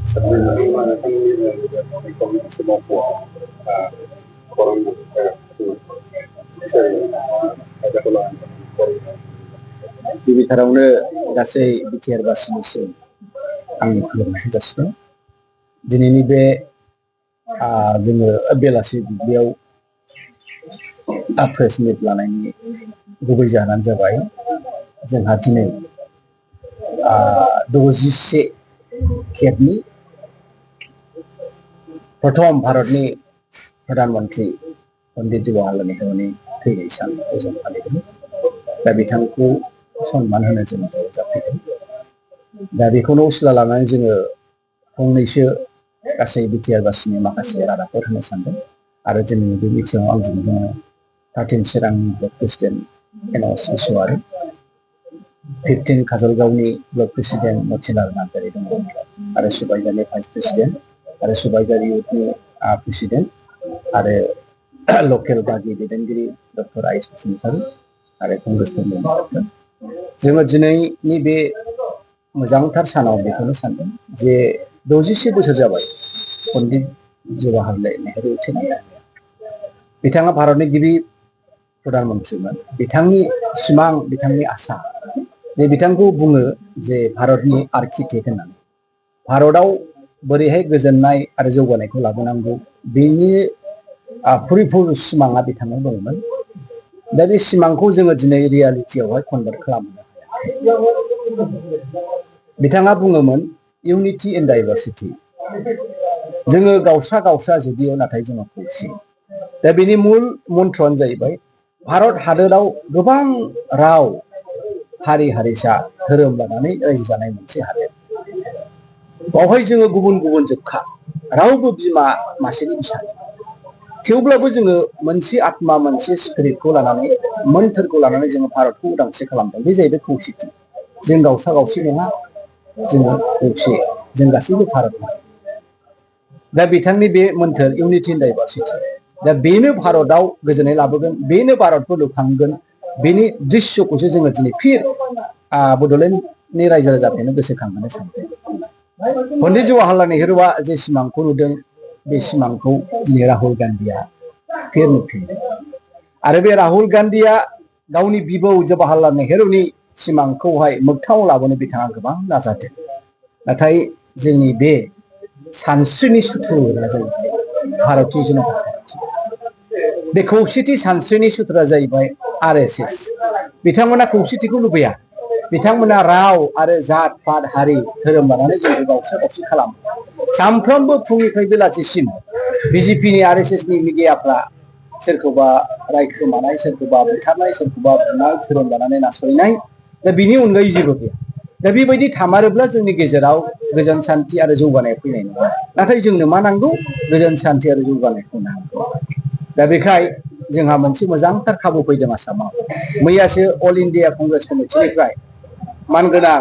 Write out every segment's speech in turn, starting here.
Sebenarnya kan di komisi semua orang ada keluhan di बिथोरावनो गासै BTR बासिनिसिम आंनि खुलुमनाय जासिबाय दिनैनि बे जोङो बेलासि दुब्लियाव प्रेस मिट लानायनि गुबै जाहोनानो जाबाय जोंहा दिनै 61 खेबनि प्रथम भारतनि प्रधानमन्त्री पन्डित जवाहरलाल नेहरूनि थैनाय सानखौ जों फालिदों दा बिथांखौ सन्मान होनो जों ज' जाफैदों दा बेखौनो उसिला लानानै जोङो फंनैसो गासै बिटिआर बासिनि माखासे रादाबफोर होनो सानदों आरो दिनैनि बे मिटिंआव आंजों दङ 13 चिरांनि ब्लक प्रेसिडेन्ट एन'स इसवारि 15 काजलगावनि ब्लक प्रेसिडेन्ट मथिलाल नार्जारि दङ आरो सुबाइजारनि भाइस प्रेसिडेन्ट आरो सुबाइजार इउथनि प्रेसिडेन्ट आरो लकेल गागि दैदेनगिरि डक्टर आइस बसुमतारी आरो कंग्रेसनि मेम्बारफोर जोङो दिनैनि बे मोजांथार सानाव बेखौनो सानदों जे 61 बोसोर जाबाय पन्डित जवाहरलाल नेहरू थैनाया बिथाङा भारतनि गिबि प्रधानमन्त्रिमोन बिथांनि सिमां बिथांनि आसा जे बिथांखौ बुङो जे भारतनि आर्किटेक्ट होननानै भारतआव बोरैहाय गोजोननाय आरो जौगानायखौ लाबोनांगौ बेनि परिपुर्ण सिमाङा बिथांनाव दंमोन दा बे सिमांखौ जोङो दिनै रियालिटियावहाय कनभार्ट खालामनो हाया बिथाङा बुङोमोन इउनिटि इन डाइभारसिटि जोङो गावस्रा जुदियाव नाथाय जोङो खौसे दा बेनि मुल मन्त्रआनो जाहैबाय भारत हादोराव गोबां राव हारि हारिसा धोरोम लानानै रायजो जानाय मोनसे हादोर बावहाय जोङो गुबुन गुबुन जोबखा रावबो बिमा मासेनि फिसा थेवब्लाबो जोङो मोनसे आत्मा मोनसे स्पिरिटखौ लानानै मोन्थोरखौ लानानै जोङो भारतखौ उदांस्रि खालामदों बे जाहैबाय खौसेथि जों गावसा गावसि नङा जोङो खौसे जों गासैबो भारत दा बिथांनि बे मोन्थोर इउनिटि इन डाइभारसिटि दा बेनो भारतआव गोजोननाय लाबोगोन बेनो भारतखौ लुखांगोन बेनि दृश्यखौसो जोङो दिनै फिन बड'लेण्डनि रायजो राजाफोरनो गोसोखांहोनो सानदों पन्डित जवाहरलाल नेहरूआ जे सिमांखौ नुदों बे सिमांखौ दिनै राहुल गान्धीया फेर नुफिनदों आरो बे राहुल गान्धीया गावनि बिबौ जवाहरलाल नेहरूनि सिमांखौहाय मोगथाङाव लाबोनो बिथाङा गोबां नाजादों नाथाय जोंनि बे सानस्रिनि सुथुरा जाहैबाय भारतीय जनता पार्टी बे खौसेथि सानस्रिनि सुथुरा जाहैबाय आरएसएस बिथांमोना खौसेथिखौ लुबैया बिथांमोना राव आरो जात पात हारि धोरोम लानानै जोंखौ गावस्रा गावस्रि खालामो सानफ्रोमबो फुंनिफ्राय बेलासिसिम बिजेपिनि आरएसएसनि मिडियाफ्रा सोरखौबा रायखोमानाय सोरखौबा बुथारनाय सोरखौबा बुनाय धोरोम लानानै नासयनाय दा बिनि अनगायै जेबो गैया दा बेबायदि थामारोब्ला जोंनि गेजेराव गोजोन सान्थि आरो जौगानाय फैनाय नङा नाथाय जोंनो मा नांगौ गोजोन सान्थि आरो जौगानायखौ नांगौ दा बेखाय जोंहा मोनसे मोजांथार खाबु फैदों आसामाव मैयासो अल इन्डिया कंग्रेस कमिटिनिफ्राय मानगोनां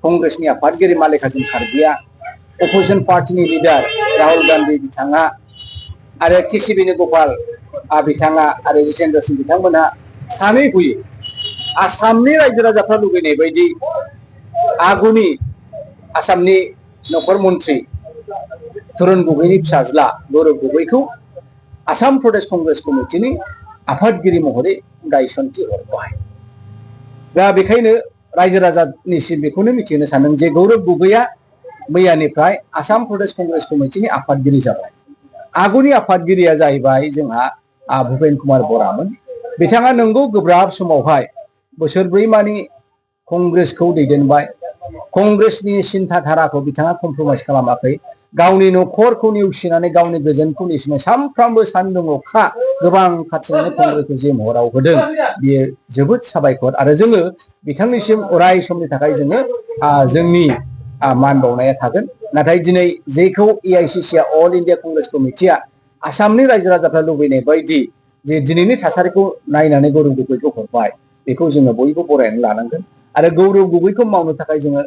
कंग्रेसनि आफादगिरि माल्लिकार्जुन खारगेया अपोजिसन पार्टिनि लिडार राहुल गान्धी बिथाङा आरो केसि वेणुगपाल बिथाङा आरो जितेन्द्र सिंह बिथांमोनहा सानै फैयो आसामनि रायजो राजाफ्रा लुबैनाय बायदि आगुनि आसामनि नखर मन्त्रि तरुण गगैनि फिसाज्ला गौरब गगैखौ आसाम प्रदेश कंग्रेस कमिटिनि आफादगिरि महरै गायसनथि हरबाय दा बेखायनो रायजो राजानिसिम बेखौनो मिथिहोनो सानदों जे गौरब गगैया मैयानिफ्राय आसाम प्रदेश कंग्रेस कमिटिनि आफादगिरि जाबाय आगुनि आफादगिरिया जाहैबाय जोंहा भुपेन कुमार बरामोन बिथाङा नंगौ गोब्राब समावहाय बोसोरब्रै मानि कंग्रेसखौ दैदेनबाय कंग्रेसनि सिन्था धाराखौ बिथाङा कमप्रमाइज खालामाखै गावनि न'खरखौ नेवसिनानै गावनि गोजोनखौ नेवसिनानै सानफ्रामबो सान्दुं अखा गोबां खाथिनानै कंग्रेसखौ जे महराव होदों बियो जोबोद साबायखर आरो जोङो बिथांनिसिम अराय समनि थाखाय जोङो जोंनि मान बावनाया थागोन नाथाय दिनै जेखौ एआइसिसि अल इन्डिया कंग्रेस कमिटिया आसामनि रायजो राजाफ्रा लुबैनाय बायदि जे दिनैनि थासारिखौ नायनानै गौरब गगैखौ हरबाय बेखौ जोङो बयबो बरायनानै लानांगोन आरो गौरब गगैखौ मावनो थाखाय जोङो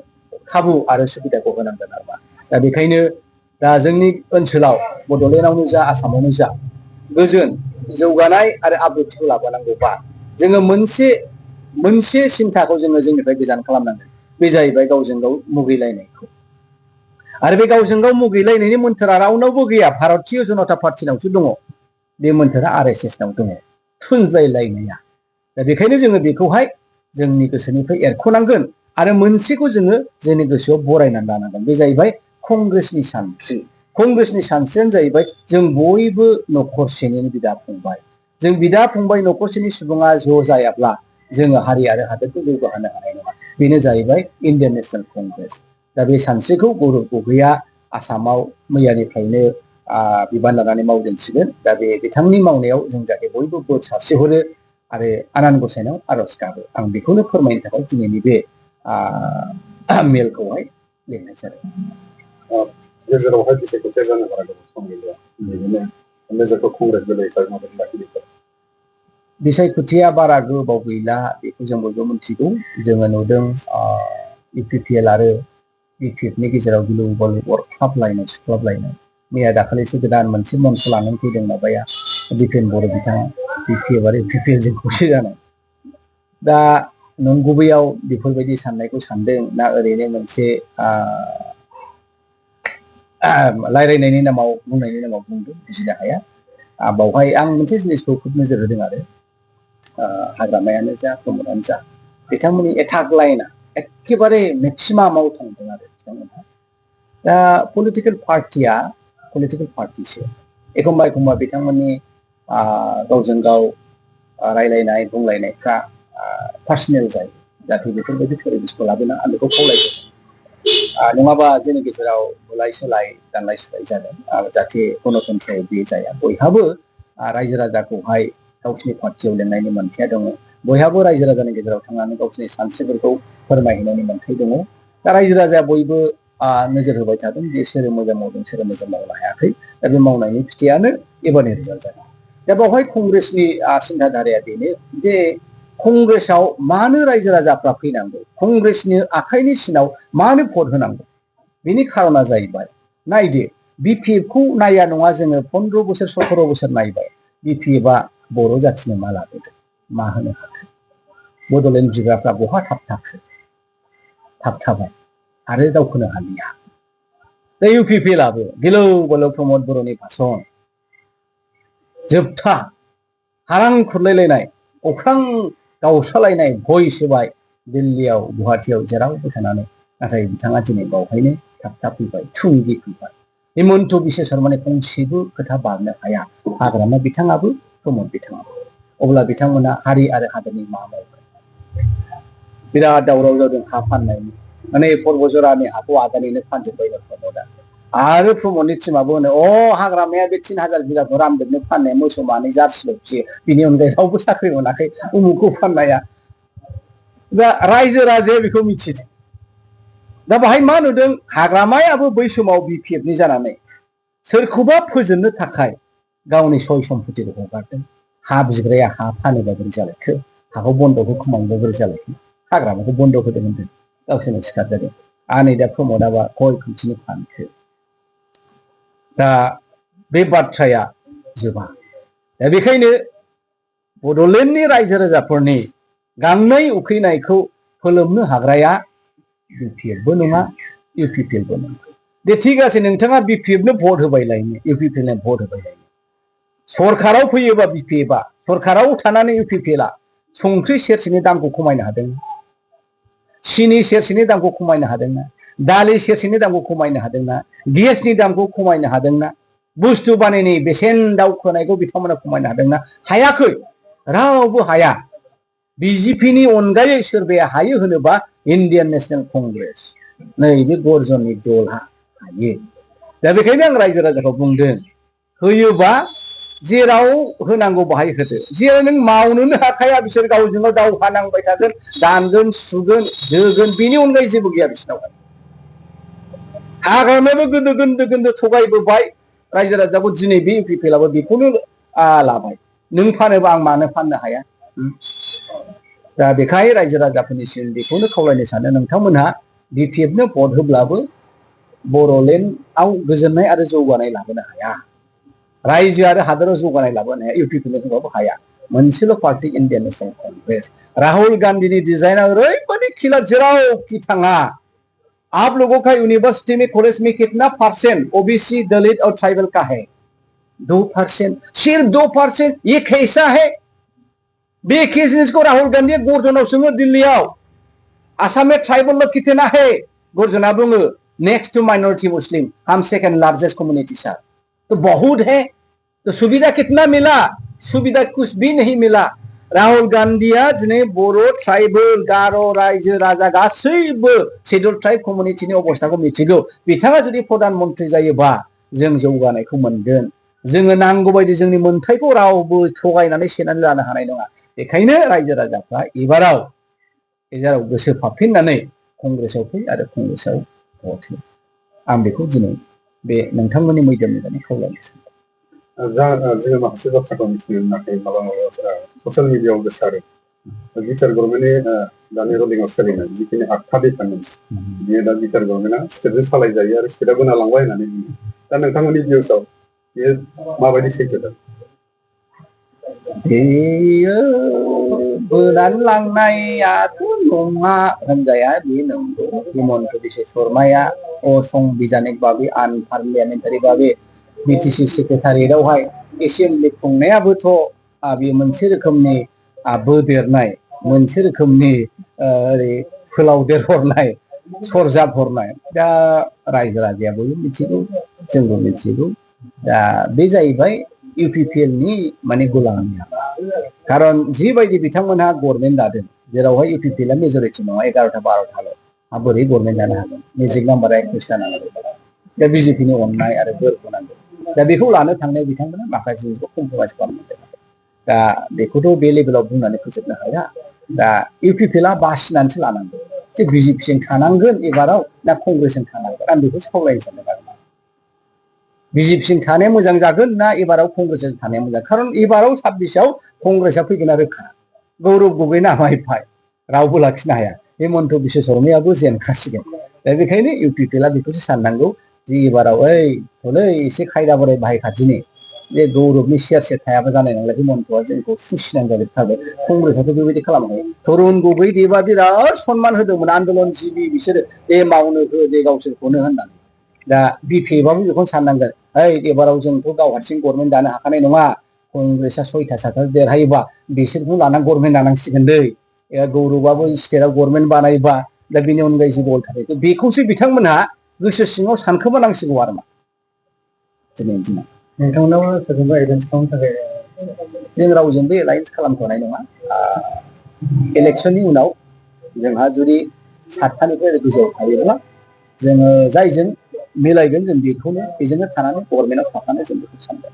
खाबु आरो सुबिदाखौ होनांगोन आरोना दा बेखायनो दा जोंनि ओनसोलाव बड'लेण्डआवनो जा आसामावनो जा गोजोन जौगानाय आरो आब्रुथिखौ लाबोनांगौबा जोङो मोनसे सिन्थाखौ जोङो जोंनिफ्राय गोजान खालामनांगोन बे जाहैबाय गावजों गाव मुगैलायनायखौ आरो बे गावजों गाव मुगैलायनायनि मोन्थोरा रावनावबो गैया, भारतीय जनता पार्टिनावसो दङ बे मोन्थोरा, आरएसएसनाव दङ थुनज्लायलायनाया। दा बेखायनो जोङो बेखौहाय जोंनि गोसोनिफ्राय एरख'नांगोन आरो मोनसेखौ जोङो जोंनि गोसोआव बरायनानै लानांगोन, बे जाहैबाय कंग्रेसनि सानस्रि। कंग्रेसनि सानस्रियानो जाहैबाय जों बयबो न'खरसेनिनो बिदा फंबाय, जों बिदा फंबाय न'खरसेनि सुबुङा ज' जायाब्ला जोङो हारि आरो हादोरखौ जौगाहोनो हानाय नङा। बेनो जाहैबाय इन्डियान नेशनेल कंग्रेस। दा बे सानस्रिखौ गौरब गगैया आसामाव मैयानिफ्रायनो बिबान लानानै मावदिंसिगोन। दा बे बिथांनि मावनायाव जों जाहाथे बयबो बोर सारस्रिहरो आरो आनान गसाइनाव आर'ज गाबो, आं बेखौनो फोरमायनो थाखाय दिनैनि बे मेलखौहाय लिरनाय जादों। गेजेरावहाय बिसायख'थिया जानो बारा गोबाव सम गैलिया, बिदिनो नोजोरखौ कंग्रेस बिलाइ हिसाबै माबायदि लाखियो सार? बिसायख'थिया बारा गोबाव गैला, बेखौ जों बयबो मिथिगौ। जोङो नुदों इउपिपिएल आरो बिपिएफनि गेजेराव गिलु बालु अरख्लाबलायनाय सुख्लाबलायनाय। मैया दाखालिसो गोदान मोनसे मन्थ्र लानानै फैदों माबाया दिपेन बर' बिथाङा, बिपिएफ आरो इउपिपिएलजों खौसे जानाय। दा नंगुबैयाव बेफोरबायदि साननायखौ सानदों ना ओरैनो मोनसे रायलायनायनि नामाव बुंनायनि नामाव बुंदों, बुजिनो हाया। बावहाय आं मोनसे जिनिसखौ खोब नोजोर होदों आरो हाग्रामायानो जा प्रमदआनो जा बिथांमोननि एटाक लाइना एखेबारे मेक्सिमामाव थांदों आरो बिथांमोनहा। दा पलिटिकेल पार्टिसो एखमबा एखमबा बिथांमोननि गावजों गाव रायलायनाय बुंलायनायफ्रा पार्सनेल जायो, जाहाथे बेफोरबायदि परिबेसखौ लाबोना आं बेखौ खावलायदों। नङाबा जोंनि गेजेराव बुलाय सोलाय दानलाय सुलाय जागोन, जाहाथे गणतन्त्रआव बे जाया। बयहाबो रायजो राजाखौहाय गावसिनि पार्टियाव लिंनायनि मोन्थाया दङ, बयहाबो रायजो राजानि गेजेराव थांनानै गावसिनि सानस्रिफोरखौ फोरमायहैनायनि मोन्थाय दङ। दा रायजो राजाया बयबो नोजोर होबाय थादों जे सोर मोजां मावदों सोर मोजां मावनो हायाखै। दा बे मावनायनि फिथाइयानो एबारनि रिजाल्ट जागोन। दा बेवहाय कंग्रेसनि सिन्थाधाराया बेनो जे कंग्रेसआव मानो रायजो राजाफ्रा फैनांगौ, कंग्रेसनि आखाइनि सिङाव मानो भट होनांगौ। बेनि खारना जाहैबाय, नायदो बिपिएफखौ नाया नङा जोङो 15 बोसोर 17 बोसोर नायबाय, बिपिएफआ बर' जाथिनो मा लाबोदों, मा होनो हाखो। बड'लेण्ड बिग्राफ्रा बहा थाबथाखो, थाबथाबाय आरो दावखोनो हालिया। दा इउपिपिएलआबो गिलु बालु प्रमद बर'नि भाषण, जोबथा हारां खुरलायलायनाय, अख्रां गावस्रालायनाय भइस होबाय दिल्लीयाव गुवाहाटियाव जेरावबो थानानै। नाथाय बिथाङा दिनै बावहायनो थाबथाफैबाय, थुंगिफैबाय। हिमन्त बिश्व शर्मानि फंसेबो खोथा बारनो हाया, हाग्रामा बिथाङाबो प्रमद बिथाङाबो। अब्ला बिथांमोना हारि आरो हादरनि मा मावगोन। बिराद दावराव जादों हा फाननायनि, माने पर्बजरानि हाखौ आदानिनो फानजोब्बाय प्रमदआ। आरो प्रमदनि टिमाबो होनो हाग्रामाया बे 3000 बिगाखौ रामदेबनो फाननाया मोसौ मानै जार्सिल' फियो, बिनि अनगायै रावबो साख्रि मोनाखै उमुखखौ फाननाया। दा रायजो राजाया बेखौ मिथिदों। दा बाहाय मा नुदों, हाग्रामायाबो बै समाव बिपिएफनि जानानै सोरखौबा फोजोबनो थाखाय गावनि सय सम्पतिखौ हगारदों। हा बिग्राया हा फानोबा बोरै जालायखो, हाखौ बन्द' होखुमानोबा बोरै जालायखो, हाग्रामाखौ बन्द' होदों होनदों, गावसोरनो सिखारजादों। आरो नै दा प्रमदआबा गय खुन्थिनो फानखो। दा बे बाथ्राया जोबा। दा बेखायनो बड'लेण्डनि रायजो राजाफोरनि गांनाय उखैनायखौ फोलोमनो हाग्राया बिपिएफबो नङा इउपिपिएलबो नङा। दे थिग আছে, नोंथाङा बिपिएफनो भट होबायलायनो, इउपिपिएलनो भट होबायलायनो। सरकाराव फैयोबा बिपिएफआ, सरकाराव थानानै इउपिपिएलआ संख्रि सेरसेनि दामखौ खमायनो हादों, सिनि सेरसेनि दामखौ खमायनो हादोंना, दालि सेरसेनि दामखौ खमायनो हादोंना, गेसनि दामखौ खमायनो हादोंना, बुस्थु बानायनाय बेसेन दावखोनायखौ बिथांमोना खमायनो हादोंना? हायाखै, रावबो हाया। बिजेपिनि अनगायै सोरबाया हायो होनोबा इन्डियान नेशनेल कंग्रेस, नैबे गर्जननि दलहा हायो। दा बेखायनो आं रायजो राजाखौ बुंदों, होयोबा जेराव होनांगौ बाहाय होदो। जेराव नों मावनोनो हाखाया, बिसोर गावजों गाव दावहा नांबाय थागोन, दानगोन सुगोन जोगोन, बेनि अनगायै जेबो गैया बिसिनावहाय। हाग्रामायाबो गोदो गोन्दो थगायबोबाय रायजो राजाखौ, दिनै बे इउपिपिएलआबो बेखौनो लाबाय। नों फानोबा आं मानो फाननो हाया। दा बेखाय रायजो राजाफोरनिसिम बेखौनो खावलायनो सानो, नोंथांमोनहा बिपिएफनो भट होब्लाबो बड'लेण्डआव गोजोननाय आरो जौगानाय लाबोनो हाया, रायजो आरो हादराव जौगानाय लाबोनो हाया, इउपिपिएलनो होबाबो हाया। मोनसेल' party Indian national Congress. Rahul गान्धीनि डिजाइनआ ओरैबायदि किलार, जेरावखि थाङा आप लोगों का यूनिवर्सिटी में कॉलेज में कितना परसेंट ओबीसी दलित और ट्राइबल का है? 2%, सिर्फ 2%। ये कैसा है? बे केस को राहुल गांधी गर्जनाव सोङो दिल्लीयाव आसाम में ट्राइबल लोग कितना है? गर्जना बुङो नेक्स्ट टू माइनॉरिटी मुस्लिम, हम सेकंड लार्जेस्ट कम्युनिटी सर। तो बहुत है। तो सुविधा कितना मिला? सुविधा कुछ भी नहीं मिला। राहुल गांधीया दिनै बर' ट्राइबल गार' रायजो राजा गासैबो शेड्यूल ट्राइब कम्युनिटीनि अबस्थाखौ मिथिगौ। बिथाङा जुदि प्रधान मन्त्रि जायोबा जों जौगानायखौ मोनगोन। जोङो नांगौ बायदि जोंनि मोनथायखौ रावबो थगायनानै सेनानै लानो हानाय नङा। बेखायनो रायजो राजाफ्रा एबाराव गोसो फाफिननानै कंग्रेसआव फै आरो कंग्रेसआव भट हो। आं बेखौ दिनै बे नोंथांमोननि मेडियामनिफ्राय खावलायनो सानो। जोङो माखासे बाथ्राखौ मिथियो नाथाय माबा ससियेल मिडियायाव गोसारो बिटिआर गभर्नमेन्टनि दानि रलिंआव सोलिनाय जिखिनि 8था डिपार्टमेन्टस बियो दा बिटिआर गभर्नमेन्टआ स्टेटजों सालायजायो आरो स्टेटआ बोना लांबाय होननानै बुङो। दा नोंथांमोननि भिउसआव बेयो माबायदि सैथो दा? बेयो बोनानै लांनायाथ' नङा होनजाया, बे नंगौ। हिमन्त बिश्व शर्माया असंबिधानिक भाबै आनपार्लियामेन्टारि भाबै बिटिसि सेक्रेटारियेटआवहाय एसेमब्लि खुंनायाबोथ' बे मोनसे रोखोमनि बोदेरनाय, मोनसे रोखोमनि ओरै फोलावदेर हरनाय, सरजाब हरनाय। दा रायजो राजायाबो मिथिगौ, जोंबो मिथिगौ। दा बे जाहैबाय इउपिपिएलनि माने गुलामी। खारन जिबायदि बिथांमोनहा गभर्नमेन्ट दादों, जेरावहाय इउपिपिएलआ मेजरिटि नङा, 11टा 12टाल', बोरै गभर्नमेन्ट दानो हागोन? मेजिक नाम्बारा 21 जानो हागौ। दा बिजेपिनि अननाय आरो बोरखौ नांगौ। दा बेखौ लानो थांनायाव बिथांमोना माखासे जिनिसखौ कमप्रमाइज खालामदों। दा बेखौथ' बे लेभेलाव बुंनानै फोजोबनो हाया। दा इउपिपिएलआ बासिनानैसो लानांगौ जे बिजेपिजों थानांगोन एबाराव ना कंग्रेसजों थानांगोन। आं बेखौसो खावलायनो सानदों आरो बिजेपिजों थानाया मोजां जागोन ना एबाराव कंग्रेसजों थानाया मोजां? खारन एबाराव 26आव कंग्रेसआ फैगोन रोखा। गौरब गगैना आमायपाय रावबो लाखिनो हाया। हिमन्त बिश्व शर्मायाबो जेनखासिगोन। दा बेखायनो इउपिपिएलआ बेखौसो साननांगौ जे एबाराव थलै एसे खायदा बोराय बाहायखादिनि जे गौरबनि सेरसे थायाबा जानाय नंला, हिमन्तआ जोंखौ सुसिनानै जाजोबथारबाय। कंग्रेसआथ' बेबायदि खालामाखै। तरुण गगৈ देबा बिराद सनमान होदोंमोन आन्दलन जिबि बिसोरो, दे मावनो हो दे गावसोरखौनो होननानै। दा बिपिएफआबो बेखौनो साननांगोन, एबाराव जोंथ' गाव हारसिं गभर्नमेन्ट दानो हाखानाय नङा। कंग्रेसआ 6टा 7टा देरहायोबा बिसोरखौ लानानै गभर्नमेन्ट दानांसिगोन दै। गौरबआबो स्टेटआव गभर्नमेन्ट बानायोबा दा बेनि अनगायै जेबो अल्टारनेटिभ बेखौसो बिथांमोनहा गोसो सिङाव सानखोमा नांसिगौ आरो मा दिनैनि दिनाव। नोंथांमोनाव सोरजोंबा एलायन्स खालामनो थाखाय जों रावजोंबो एलायन्स खालामथ'नाय नङा। इलेक्सननि उनाव जोंहा जुदि 7टानिफ्राय गोजौआव थायोब्ला जोङो जायजों मिलायगोन जों बेजोंनो थानानै गभर्नमेन्टआव थाफानो जों बेखौ सानदों।